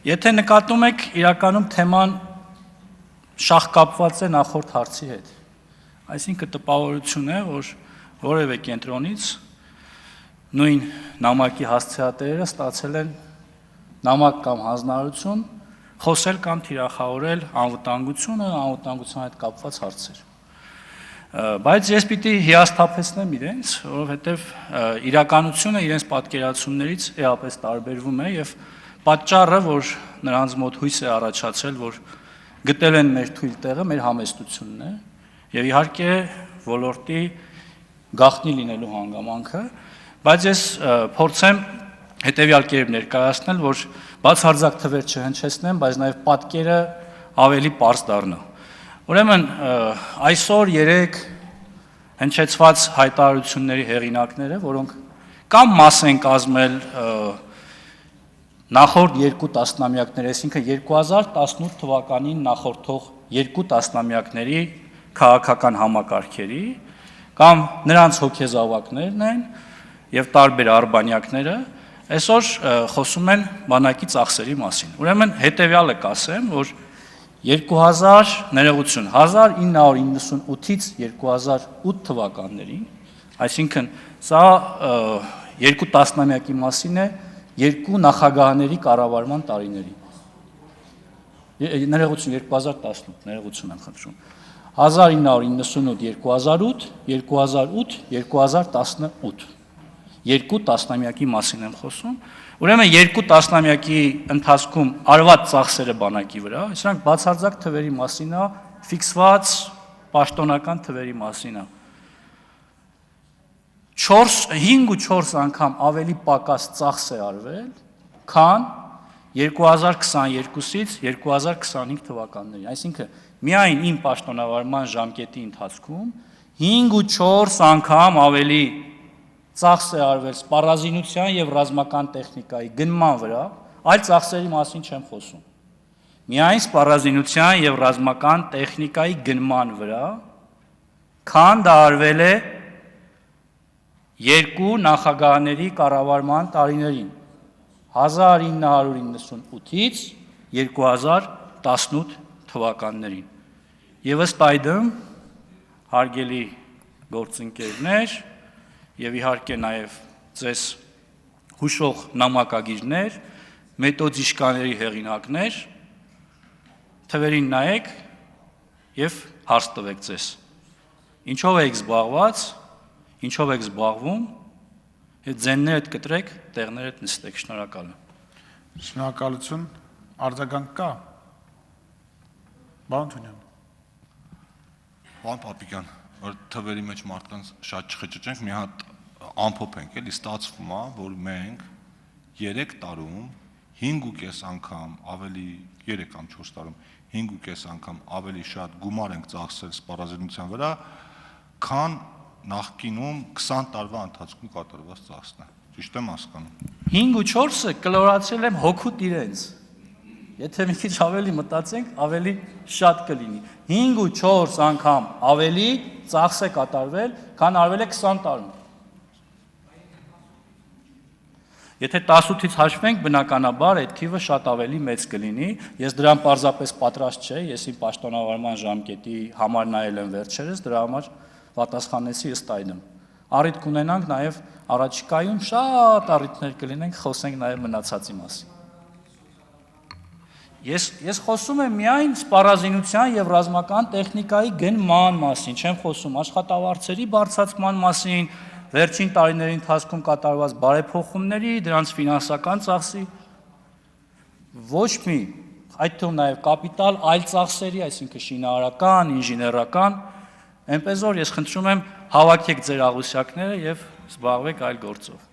Եթե նկատում եք, իրականում թեման շաղկապված է նախորդ հարցի հետ։ Այսինքն տպավորություն է, որ որևէ կենտրոնից նույն նամակի հասցեատերերը ստացել են նամակ կամ հանձնարարություն խոսել կամ թիրախավորել անվտանգությունը, անվտանգության հետ կապված հարցեր։ Բայց ես պիտի հիասթափեցնեմ իրենց, որովհետև իրականությունը իրենց պատկերացումներից էապես տարբերվում է եւ պատճառը, որ նրանց մոտ հույս է առաջացել, որ գտել են մեր թույլ տեղը, մեր համեստությունն է եւ իհարկե ոլորտի գաղտնի լինելու հանգամանքը, բայց ես փորձեմ հետեւյալ կերպ ներկայացնել, որ բացարձակ թվեր չհնչեցնեմ, բայց նաեւ պատկերը ավելի պարզ դառնա։ Ուրեմն այսօր 3 հնչեցված հայտարարությունների հեղինակները, որոնք կամ մաս են կազմել նախորդ 2 տասնամյակների, այսինքն 2018 թվականին նախորդող 2 տասնամյակների քաղաքական համակարգերի, կամ նրանց հոգեզավակներն են եւ տարբեր արբանյակները, այսօր խոսում են բանակի ծախսերի մասին։ Ուրեմն հետեւյալը կասեմ, որ 1998-ից 2008 թվականներին, այսինքն սա 2 տասնամյակի մասին է 2 նախագահների կառավարման տարիների։ Ներողություն 2018, ներողություն եմ խնդրում։ 1998-2008, 2008-2018 2 տասնամյակի մասին եմ խոսում։ Ուրեմն 2 տասնամյակի ընթացքում արված ծախսերը բանակի վրա, սրանք բացարձակ թվերի մասին է, ֆիքսված պաշտոնական թվերի մասին է։ 5-4 անգամ ավելի պակաս ծախս է արվել, քան 2022-ից 2025 թվականներին։ Այսինքն միայն իմ պաշտոնավարման ժամկետի ընթացքում 5-4 անգամ ավելի ծախս է արվել սպառազինության եւ ռազմական տեխնիկայի գնման վրա, այլ ծախսերի մասին չեմ խոսում։ Միայն սպառազինության եւ ռազմական տեխնիկայի գնման վրա, քան դա արվել է 2 նախագահների կառավարման տարիներին 1998-ից 2018 թվականներին։ Եվ ըստ այդմ, հարգելի գործընկերներ, եւ իհարկե նաեւ ձեզ հուշող նամակագիրներ, մեթոդիշկաների հեղինակներ, թվերին նայեք եւ հարց տվեք ձեզ։ Ինչով եք զբաղված, ինչով եք զբաղվում, եւ ձեններդ կտրեք, տեղներդ նստեք, շնորհակալ եմ։ Շնորհակալություն, արձագանք կա։ Պարոն Թունյան։ Պարոն Պապիկյան, որ թվերի մեջ մարդկանց շատ չխճճենք, մի հատ ամփոփ ենք, էլի ստացվում է, որ մենք 3 տարում 5.5 անգամ ավելի 3 կամ 4 տարում 5.5 անգամ ավելի շատ գումար ենք ծախսել սպառազինության վրա, քան նախկինում 20 տարվա ընթացքում կատարված ծախսն է։ Ճիշտ եմ հասկանում։ 5-4-ը կլորացրել եմ հոգուտ իրենց։ Եթե մի քիչ ավելի մտածենք, ավելի շատ կլինի։ 5-4 անգամ ավելի ծախս է կատարվել, քան արվել է 20 տարում։ Եթե 18-ից հաշվենք, բնականաբար այդ թիվը շատ ավելի մեծ կլինի։ Ես դրան պարզապես պատրաստ չէի, ես իմ պաշտոնավարման ժամկետի համար նայել եմ վերջերս, դրա համար պատասխանեցի ըստ այդմ։ Առիթ կունենանք նաև առաջիկայում շատ առիթներ կլինենք, խոսենք նաև մնացածի մասին։ Ես խոսում եմ միայն սպառազինության եւ ռազմական տեխնիկայի գնման մասին, չեմ խոսում աշխատավարձերի բարձրացման մասին, վերջին տարիների ընթացքում կատարված բարեփոխումների, դրանց ֆինանսական ծախսի, ոչ մի, այդ թվում նաև կապիտալ, այլ ծախսերի, այսինքն շինարարական, ինժեներական, այնպես որ ես խնդրում եմ հավաքեք ձեր աղյուսակները եւ զբաղվեք այլ գործով։